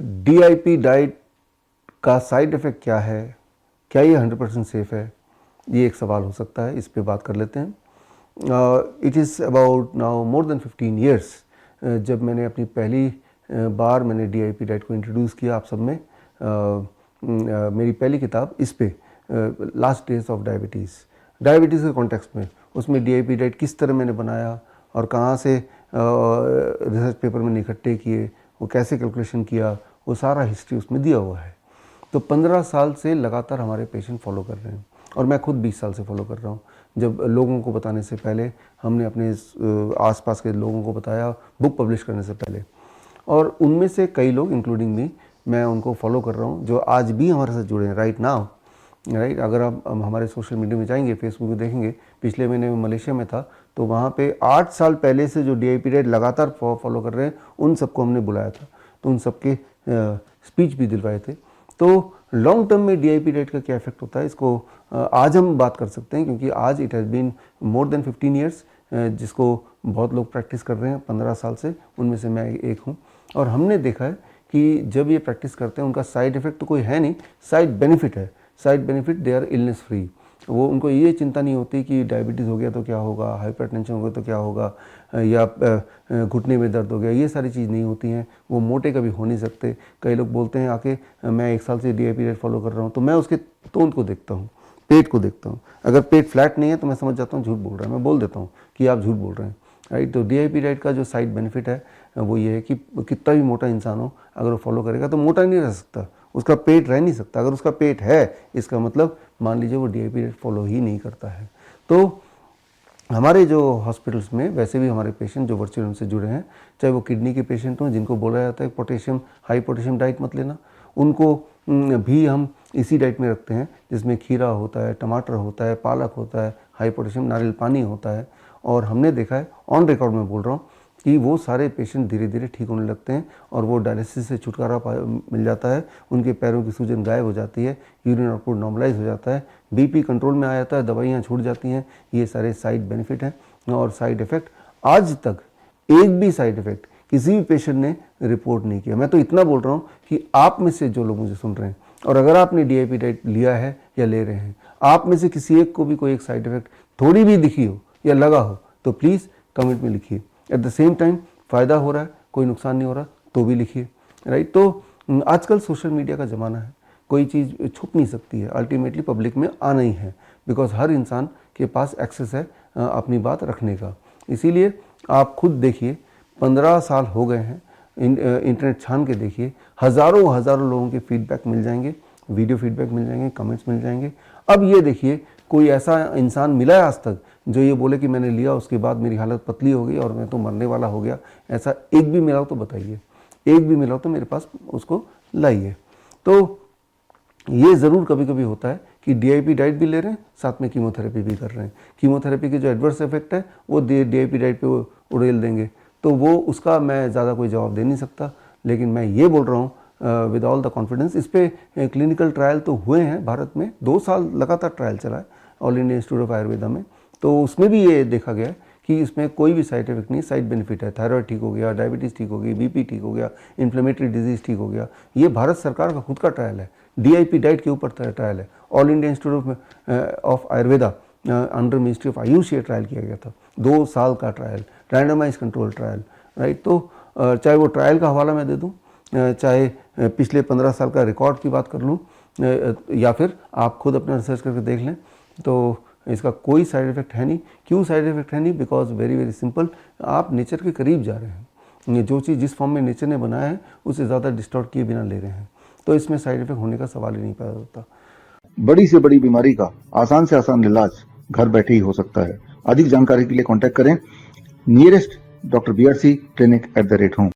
DIP diet का side effect क्या है, क्या ये 100% सेफ़ है, ये एक सवाल हो सकता है, इस पे बात कर लेते हैं। It is about now more than 15 years जब मैंने अपनी पहली बार मैंने DIP डाइट को इंट्रोड्यूस किया आप सब में। मेरी पहली किताब इस पे लास्ट डेज ऑफ डायबिटीज़ के कॉन्टेक्स्ट में, उसमें DIP डाइट किस तरह मैंने बनाया और कहाँ से रिसर्च पेपर मैंने इकट्ठे किए, वो कैसे कैलकुलेशन किया, वो सारा हिस्ट्री उसमें दिया हुआ है। तो 15 साल से लगातार हमारे पेशेंट फॉलो कर रहे हैं और मैं खुद 20 साल से फॉलो कर रहा हूँ। जब लोगों को बताने से पहले हमने अपने आसपास के लोगों को बताया, बुक पब्लिश करने से पहले, और उनमें से कई लोग इंक्लूडिंग मी, मैं उनको फॉलो कर रहा हूँ जो आज भी हमारे साथ जुड़े हैं राइट नाउ। राइट, अगर आप हमारे सोशल मीडिया में जाएंगे, फेसबुक में देखेंगे, पिछले महीने में मलेशिया में था तो वहाँ पे 8 साल पहले से जो DIP डाइट लगातार फॉलो कर रहे हैं उन सबको हमने बुलाया था, तो उन सबके स्पीच भी दिलवाए थे। तो लॉन्ग टर्म में DIP डाइट का क्या इफेक्ट होता है, इसको आज हम बात कर सकते हैं, क्योंकि आज it has been more than 15 years जिसको बहुत लोग प्रैक्टिस कर रहे हैं 15 साल से, उनमें से मैं एक हूँ। और हमने देखा है कि जब ये प्रैक्टिस करते हैं उनका साइड इफ़ेक्ट तो कोई है नहीं, साइड बेनिफिट है। Side benefit, they are illness free. वो उनको ये चिंता नहीं होती कि डायबिटीज़ हो गया तो क्या होगा, हाइपरटेंशन हो गया तो क्या होगा, या घुटने में दर्द हो गया, ये सारी चीज़ नहीं होती हैं। वो मोटे कभी हो नहीं सकते। कई लोग बोलते हैं आके मैं 1 साल से DIP डाइट फॉलो कर रहा हूँ, तो मैं उसके तोंद को देखता हूँ, पेट को देखता हूँ। अगर पेट फ्लैट नहीं है तो मैं समझ जाता हूँ झूठ बोल रहा है, मैं बोल देता हूँ कि आप झूठ बोल रहे हैं। राइट, तो DIP डाइट का जो साइड बेनिफिट है वो ये है कि कितना भी मोटा इंसान हो, अगर वो फॉलो करेगा तो मोटा नहीं रह सकता, उसका पेट रह नहीं सकता। अगर उसका पेट है, इसका मतलब मान लीजिए वो DIP डाइट फॉलो ही नहीं करता है। तो हमारे जो हॉस्पिटल्स में वैसे भी हमारे पेशेंट जो वर्चुअल उनसे जुड़े हैं, चाहे वो किडनी के पेशेंट हों जिनको बोला जाता है पोटेशियम, हाई पोटेशियम डाइट मत लेना, उनको भी हम इसी डाइट में रखते हैं जिसमें खीरा होता है, टमाटर होता है, पालक होता है, हाई पोटेशियम नारियल पानी होता है। और हमने देखा है, ऑन रिकॉर्ड में बोल रहा हूँ, कि वो सारे पेशेंट धीरे धीरे ठीक होने लगते हैं और वो डायलिसिस से छुटकारा मिल जाता है, उनके पैरों की सूजन गायब हो जाती है, यूरिन आउटपुट नॉर्मलाइज हो जाता है, BP कंट्रोल में आ जाता है, दवाइयाँ छूट जाती हैं। ये सारे साइड बेनिफिट हैं। और साइड इफ़ेक्ट आज तक एक भी साइड इफ़ेक्ट किसी भी पेशेंट ने रिपोर्ट नहीं किया। मैं तो इतना बोल रहा हूँ कि आप में से जो लोग मुझे सुन रहे हैं और अगर आपने DIP डाइट लिया है या ले रहे हैं, आप में से किसी एक को भी कोई एक साइड इफ़ेक्ट थोड़ी भी दिखी हो या लगा हो तो प्लीज़ कमेंट में लिखिए। एट द सेम टाइम फ़ायदा हो रहा है, कोई नुकसान नहीं हो रहा तो भी लिखिए। राइट, तो आजकल सोशल मीडिया का ज़माना है, कोई चीज़ छुप नहीं सकती है, अल्टीमेटली पब्लिक में आना ही है, बिकॉज हर इंसान के पास एक्सेस है अपनी बात रखने का। इसीलिए आप खुद देखिए, 15 साल हो गए हैं, इंटरनेट छान के देखिए, हज़ारों हज़ारों लोगों के फीडबैक मिल जाएंगे, वीडियो फीडबैक मिल जाएंगे, कमेंट्स मिल जाएंगे। अब ये देखिए, कोई ऐसा इंसान मिला है आज तक जो ये बोले कि मैंने लिया उसके बाद मेरी हालत पतली हो गई और मैं तो मरने वाला हो गया, ऐसा एक भी मिला हो तो बताइए, एक भी मिला हो तो मेरे पास उसको लाइए। तो ये ज़रूर कभी कभी होता है कि DIP डाइट भी ले रहे हैं, साथ में कीमोथेरेपी भी कर रहे हैं। कीमोथेरेपी के जो एडवर्स इफेक्ट है वो DIP डाइट पे उड़ेल देंगे, तो वो उसका मैं ज़्यादा कोई जवाब दे नहीं सकता। लेकिन मैं ये बोल रहा हूँ विद ऑल द कॉन्फिडेंस, इस पे क्लिनिकल ट्रायल तो हुए हैं भारत में, 2 साल लगातार ट्रायल चला है all India institute of Ayurveda में। तो उसमें भी ये देखा गया कि इसमें कोई भी साइड इफेक्ट नहीं, साइड बेनिफिट है। थायराइड ठीक हो गया, डायबिटीज़ ठीक हो गई, BP ठीक हो गया, इन्फ्लेमेटरी डिजीज़ ठीक हो गया। ये भारत सरकार का खुद का ट्रायल है, DIP डाइट के ऊपर ट्रायल है। All India institute of Ayurveda under ministry of Ayush ये ट्रायल किया गया था, 2 साल का trial, randomise control trial. Right, तो चाहे वो ट्रायल का हवाला मैं दे दूँ, चाहे पिछले 15 साल का रिकॉर्ड की बात कर लूँ, या फिर आप खुद अपना रिसर्च करके देख लें, तो इसका कोई साइड इफ़ेक्ट है नहीं। क्यों साइड इफ़ेक्ट है नहीं? बिकॉज वेरी वेरी सिंपल, आप नेचर के करीब जा रहे हैं। ये जो चीज़ जिस फॉर्म में नेचर ने बनाया है उससे ज़्यादा डिस्टॉर्ट किए बिना ले रहे हैं, तो इसमें साइड इफ़ेक्ट होने का सवाल ही नहीं पैदा होता। बड़ी से बड़ी बीमारी का आसान से आसान इलाज घर बैठे ही हो सकता है। अधिक जानकारी के लिए कांटेक्ट करें नियरेस्ट डॉक्टर BRC clinic@home।